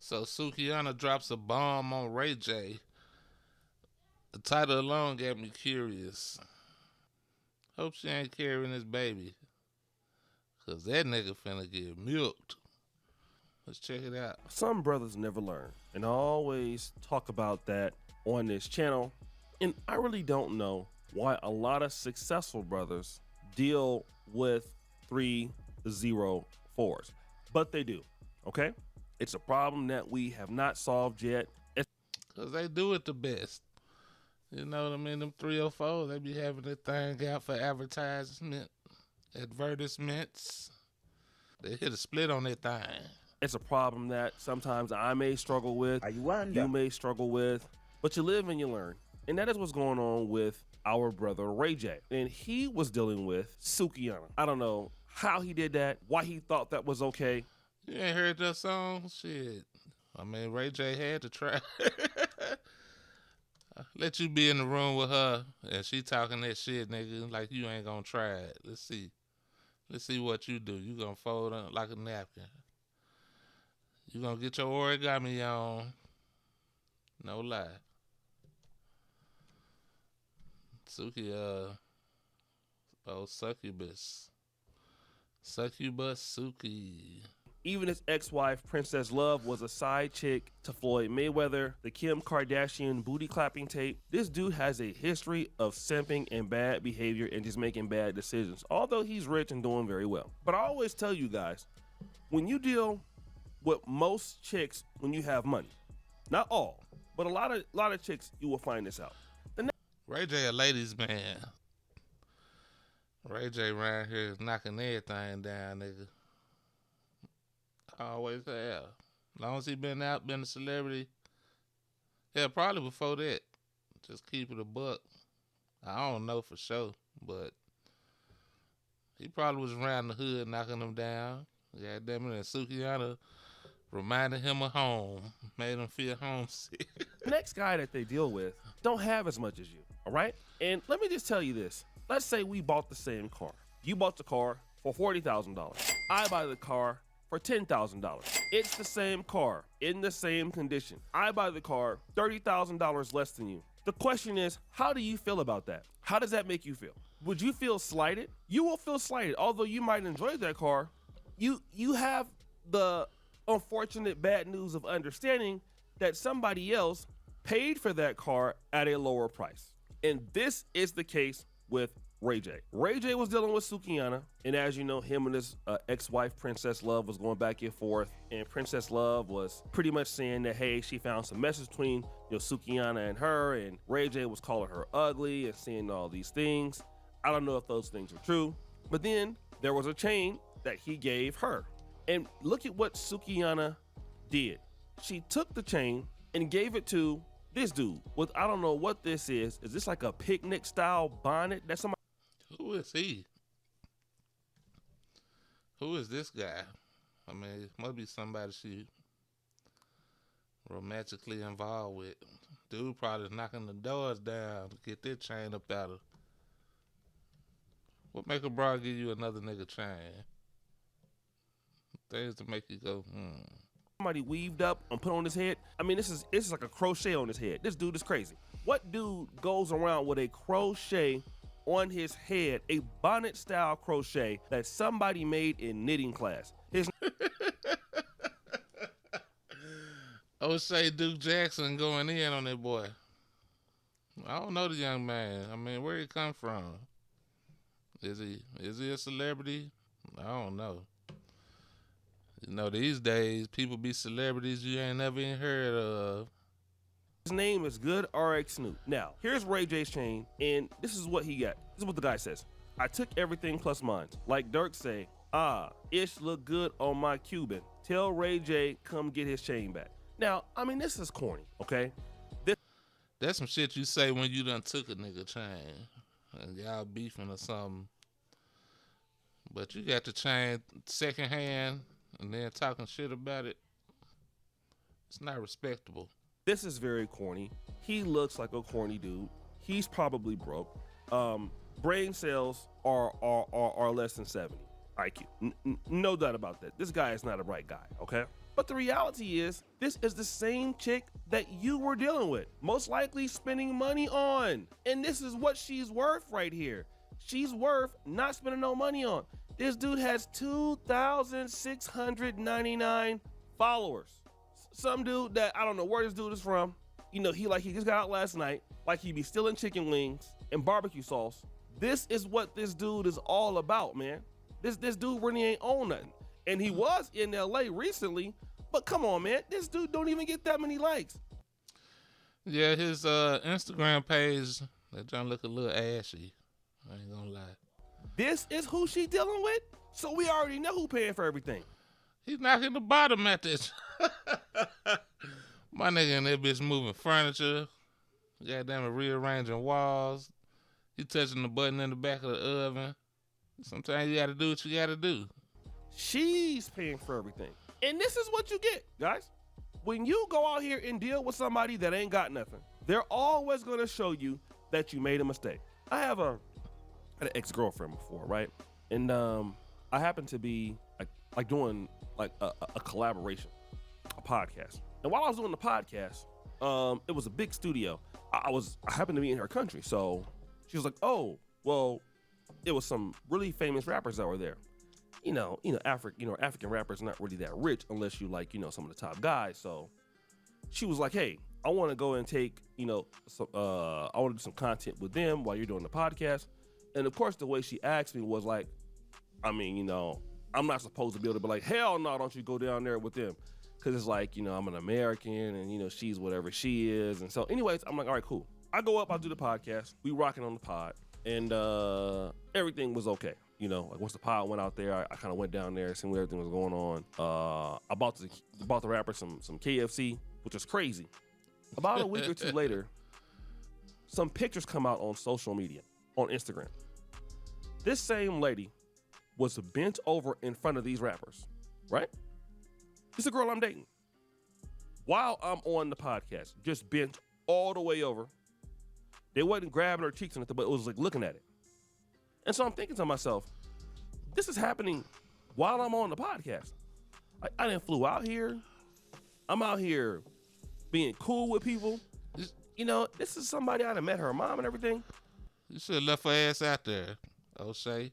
So Sukhiana drops a bomb on Ray J. The title alone got me curious. Hope she ain't carrying this baby. Cause that nigga finna get milked. Let's check it out. Some brothers never learn, and I always talk about that on this channel. And I really don't know why a lot of successful brothers deal with 304s, but they do, okay? It's a problem that we have not solved yet. Cause they do it the best. You know what I mean? Them 304s, they be having that thing out for advertisements. They hit a split on that thing. It's a problem that sometimes I may struggle with, you may struggle with, but you live and you learn. And that is what's going on with our brother Ray J. And he was dealing with Sukihana. I don't know how he did that, why he thought that was okay. You ain't heard that song? Shit. I mean, Ray J had to try. Let you be in the room with her and she talking that shit, nigga, like you ain't gonna try it. Let's see. Let's see what you do. You gonna fold up like a napkin. You gonna get your origami on. No lie. Suki, succubus. Succubus Suki. Even his ex-wife, Princess Love, was a side chick to Floyd Mayweather, the Kim Kardashian booty clapping tape. This dude has a history of simping and bad behavior and just making bad decisions, although he's rich and doing very well. But I always tell you guys, when you deal with most chicks when you have money, not all, but a lot of chicks, you will find this out. Ray J a ladies man. Ray J around here is knocking everything down, nigga. Always have. As long as he been out, been a celebrity. Yeah, probably before that. Just keep it a buck. I don't know for sure, but he probably was around the hood knocking them down. God damn it, and Sukihana reminded him of home. Made him feel homesick. The next guy that they deal with don't have as much as you, all right? And let me just tell you this. Let's say we bought the same car. You bought the car for $40,000. I buy the car for $10,000. It's the same car, in the same condition. I buy the car $30,000 less than you. The question is, how do you feel about that? How does that make you feel? Would you feel slighted? You will feel slighted. Although you might enjoy that car, you have the unfortunate bad news of understanding that somebody else paid for that car at a lower price. And this is the case with Ray J. Ray J was dealing with Sukihana, and as you know, him and his ex-wife, Princess Love, was going back and forth, and Princess Love was pretty much saying that, hey, she found some message between Sukihana and her, and Ray J was calling her ugly and saying all these things. I don't know if those things are true, but then there was a chain that he gave her. And look at what Sukihana did. She took the chain and gave it to this dude with, I don't know what this is. Is this like a picnic style bonnet that somebody? Who is he? Who is this guy? I mean, it must be somebody she romantically involved with. Dude probably knocking the doors down to get that chain up out of. What make a bra give you another nigga chain? Things to make you go, Somebody weaved up and put on his head. I mean, this is like a crochet on his head. This dude is crazy. What dude goes around with a crochet on his head, a bonnet style crochet that somebody made in knitting class? O'Shea Duke Jackson going in on that boy. I don't know the young man. I mean, where he come from? Is he a celebrity? I don't know. You know, these days, people be celebrities you ain't never even heard of. His name is Good RX Snoop. Now, here's Ray J's chain, and this is what he got. This is what the guy says. I took everything plus mine. Like Dirk say, ish look good on my Cuban. Tell Ray J come get his chain back. Now, I mean, this is corny, okay? That's some shit you say when you done took a nigga chain and y'all beefing or something. But you got the chain secondhand and then talking shit about it. It's not respectable. This is very corny. He looks like a corny dude. He's probably broke. Brain cells are less than 70 IQ. No doubt about that. This guy is not a bright guy, okay? But the reality is, this is the same chick that you were dealing with, most likely spending money on. And this is what she's worth right here. She's worth not spending no money on. This dude has 2,699 followers. Some dude that I don't know where this dude is from. You know, he just got out last night, like he be stealing chicken wings and barbecue sauce. This is what this dude is all about, man. This dude really ain't own nothing. And he was in LA recently, but come on, man. This dude don't even get that many likes. Yeah, his Instagram page, that John look a little ashy. I ain't gonna lie. This is who she dealing with? So we already know who paying for everything. He's knocking the bottom at this. My nigga in that bitch moving furniture. Goddamn it, rearranging walls. He touching the button in the back of the oven. Sometimes you gotta do what you gotta do. She's paying for everything. And this is what you get, guys. When you go out here and deal with somebody that ain't got nothing, they're always gonna show you that you made a mistake. I had an ex-girlfriend before, right? And I happened to be like doing like a collaboration, a podcast. And while I was doing the podcast, it was a big studio. I happened to be in her country, so she was like, "Oh, well, it was some really famous rappers that were there. African rappers are not really that rich unless you like, some of the top guys." So she was like, "Hey, I want to go and take, I want to do some content with them while you're doing the podcast." And of course, the way she asked me was like, I'm not supposed to be able to be like, "Hell no, don't you go down there with them." Because it's like, I'm an American and, she's whatever she is. And so anyways, I'm like, all right, cool. I go up, I'll do the podcast. We rocking on the pod. And everything was okay. Like once the pod went out there, I kind of went down there, seeing what everything was going on. I bought the rapper some KFC, which was crazy. About a week or two later, some pictures come out on social media, on Instagram. This same lady was bent over in front of these rappers, right? This is a girl I'm dating. While I'm on the podcast, just bent all the way over. They wasn't grabbing her cheeks or anything, but it was like looking at it. And so I'm thinking to myself, this is happening while I'm on the podcast. I didn't flew out here. I'm out here being cool with people. This is somebody I done met her mom and everything. You should have left her ass out there, O'Shea.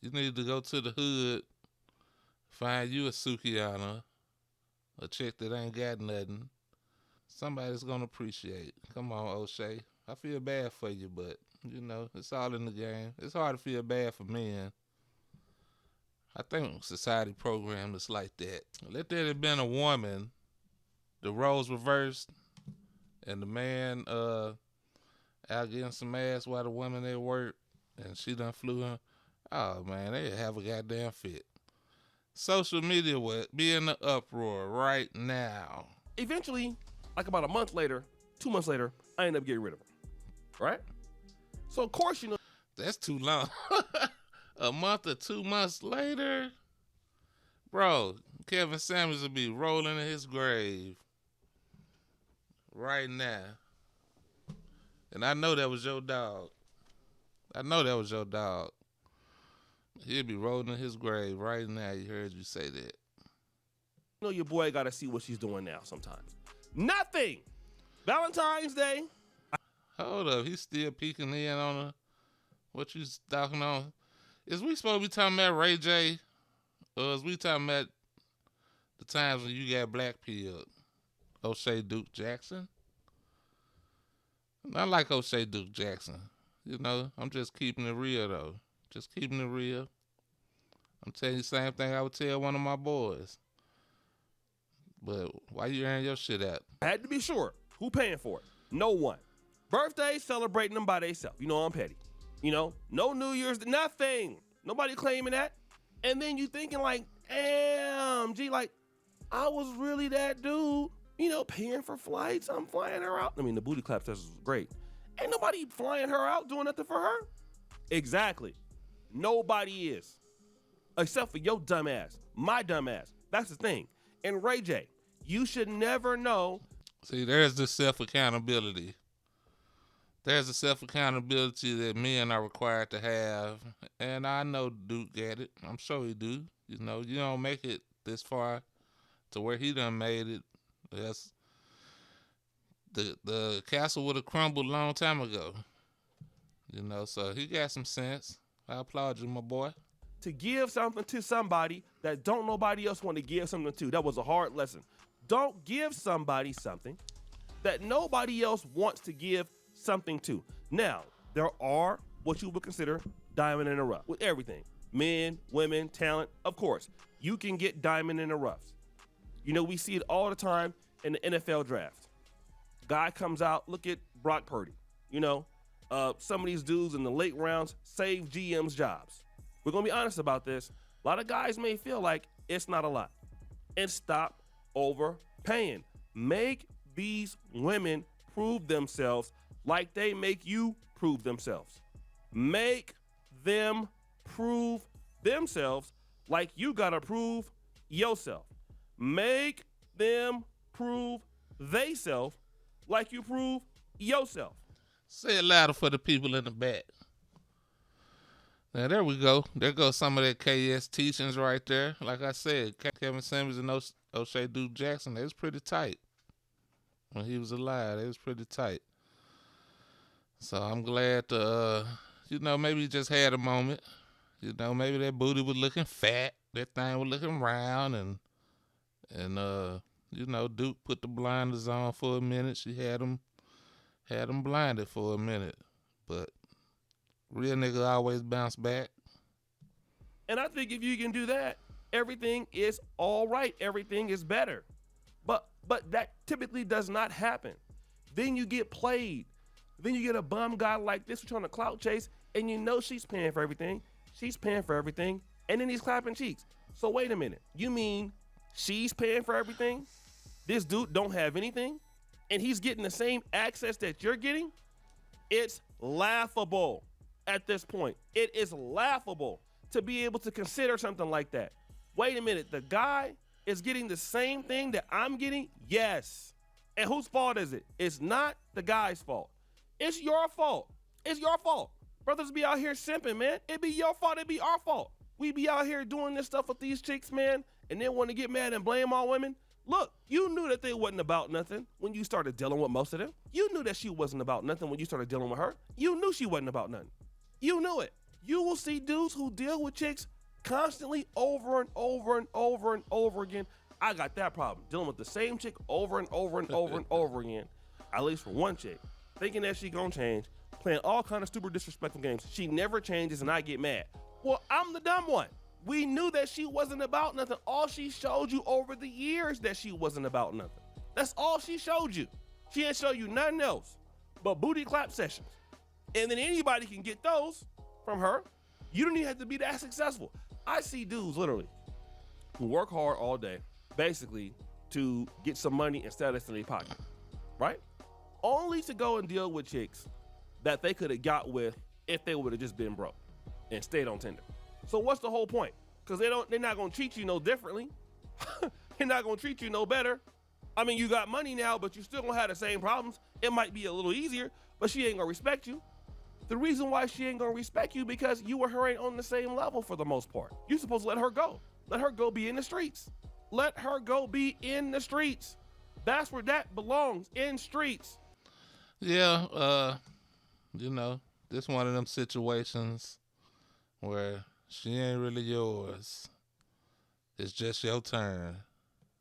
You need to go to the hood, find you a Sukhiana, a chick that ain't got nothing. Somebody's gonna appreciate. Come on, O'Shea. I feel bad for you, but, it's all in the game. It's hard to feel bad for men. I think society programmed us like that. Let there have been a woman, the roles reversed, and the man out getting some ass while the woman at work, and she done flew him. Oh, man, they have a goddamn fit. Social media would be in the uproar right now. Eventually, like about a month later, 2 months later, I ended up getting rid of her. Right? So, of course, That's too long. A month or 2 months later, bro, Kevin Samuels will be rolling in his grave right now. And I know that was your dog. He'll be rolling in his grave right now. You heard you say that. Your boy got to see what she's doing now sometimes. Nothing. Valentine's Day. Hold up. He's still peeking in on her. What you talking on? Is we supposed to be talking about Ray J? Or is we talking about the times when you got black pilled? O'Shea Duke Jackson? I like O'Shea Duke Jackson. I'm just keeping it real, though. Just keeping it real. I'm telling you the same thing I would tell one of my boys. But why you airing your shit out? I had to be sure. Who paying for it? No one. Birthdays, celebrating them by themselves. I'm petty. No New Year's, nothing. Nobody claiming that. And then you thinking like, damn, gee, like, I was really that dude, paying for flights. I'm flying her out. I mean, the booty clap test was great. Ain't nobody flying her out, doing nothing for her. Exactly. Nobody is. Except for your dumb ass. My dumb ass. That's the thing. And Ray J, you should never know. See, there's the self-accountability. There's a self-accountability that men are required to have. And I know Duke get it. I'm sure he do. You don't make it this far to where he done made it. That's the castle would have crumbled a long time ago. So he got some sense. I applaud you, my boy. To give something to somebody that don't nobody else want to give something to. That was a hard lesson. Don't give somebody something that nobody else wants to give something to. Now, there are what you would consider diamond in the rough with everything. Men, women, talent, of course. You can get diamond in the roughs. We see it all the time in the NFL draft. Guy comes out, look at Brock Purdy. Some of these dudes in the late rounds save GM's jobs. We're going to be honest about this. A lot of guys may feel like it's not a lot. And stop overpaying. Make these women prove themselves like they make you prove themselves. Make them prove themselves like you got to prove yourself. Make them prove theyself like you prove yourself. Say it louder for the people in the back. Now, there we go. There goes some of that KS teachings right there. Like I said, Kevin Samuels and O'Shea Duke Jackson, they was pretty tight. When he was alive, they was pretty tight. So I'm glad to, maybe he just had a moment. Maybe that booty was looking fat. That thing was looking round. And Duke put the blinders on for a minute. She had him blinded for a minute. But real nigga always bounce back. And I think if you can do that, everything is all right. Everything is better. But that typically does not happen. Then you get played. Then you get a bum guy like this trying to clout chase, and she's paying for everything. She's paying for everything, and then he's clapping cheeks. So wait a minute. You mean she's paying for everything? This dude don't have anything, and he's getting the same access that you're getting? It's laughable. At this point, it is laughable to be able to consider something like that. Wait a minute, the guy is getting the same thing that I'm getting? Yes. And whose fault is it? It's not the guy's fault. It's your fault. It's your fault. Brothers be out here simping, man. It be your fault. It be our fault. We be out here doing this stuff with these chicks, man, and then want to get mad and blame all women. Look, you knew that they wasn't about nothing when you started dealing with most of them. You knew that she wasn't about nothing when you started dealing with her. You knew she wasn't about nothing. You knew it. You will see dudes who deal with chicks constantly over and over and over and over again. I got that problem, dealing with the same chick over and over and over and over again, at least for one chick, thinking that she gonna change, playing all kind of stupid, disrespectful games. She never changes, and I get mad. Well, I'm the dumb one. We knew that she wasn't about nothing. All she showed you over the years that she wasn't about nothing. That's all she showed you. She didn't show you nothing else but booty clap sessions. And then anybody can get those from her. You don't even have to be that successful. I see dudes literally who work hard all day, basically to get some money and status in their pocket, right? Only to go and deal with chicks that they could have got with if they would have just been broke and stayed on Tinder. So what's the whole point? Because they're not gonna treat you no differently. They're not gonna treat you no better. I mean, you got money now, but you still gonna have the same problems. It might be a little easier, but she ain't gonna respect you. The reason why she ain't gonna respect you because you and her ain't on the same level for the most part. You're supposed to let her go. Let her go be in the streets. Let her go be in the streets. That's where that belongs, in streets. Yeah, this one of them situations where she ain't really yours. It's just your turn.